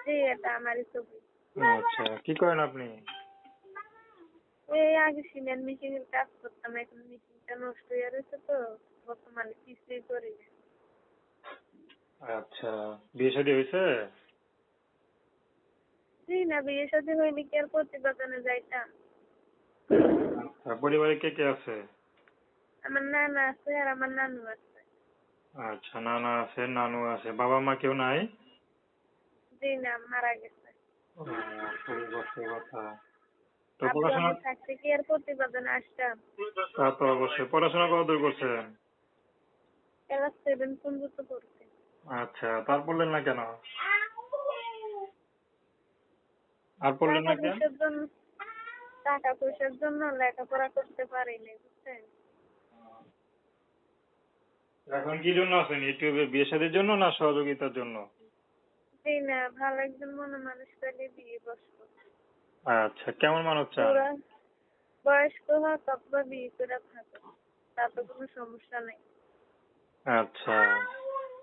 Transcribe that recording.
জি, এটা আমারই ছবি। আচ্ছা, কি করেন আপনি? এই আগে সিমেন্ট মেশিনের কাজ করতাম, এখন মেশিনটা নষ্ট হয়ে গেছে তো বর্তমানে কিছুই করি না। আচ্ছা, বিয়ে শাদী হয়েছে? জি না, বিয়ে শাদী হয়নি কি আর প্রতিবেদনে যাইতাম। আচ্ছা, পরিবারে কে কে আছে? আমার নানা আছে আর আমার নানু আছে। আচ্ছা, নানা আছে, নানু আছে, বাবা মা কেউ নাই? জি না, মারা গেছে। খুবই কষ্টের কথা। তো আব্বু পড়াশোনা? আম্মু থাকতে কি আর প্রতিবেদনে আসতাম। তা তো অবশ্যই। পড়াশোনা কতদূর করছেন? ক্লাস 7 পর্যন্ত পড়ছি। আচ্ছা, তার পড়লেন না কেন? আর পড়লেন টাকা না কেন? পয়সার জন্য টাকা পয়সার জন্য লেখাপড়া করতে পারিনি, বুঝছেন। এখন কি জন্য আছেন ইউটিউবে, বিয়ে শাদীর জন্য না সহযোগিতার জন্য? জি না, ভালো একজন মনে মানুষ পেলে বিয়ে বসবো। আচ্ছা, কেমন মানুষ চান? ওরা বয়স্ক হোক অথবা বিয়ে করে থাকো, তাতে কোনো সমস্যা নেই। আচ্ছা,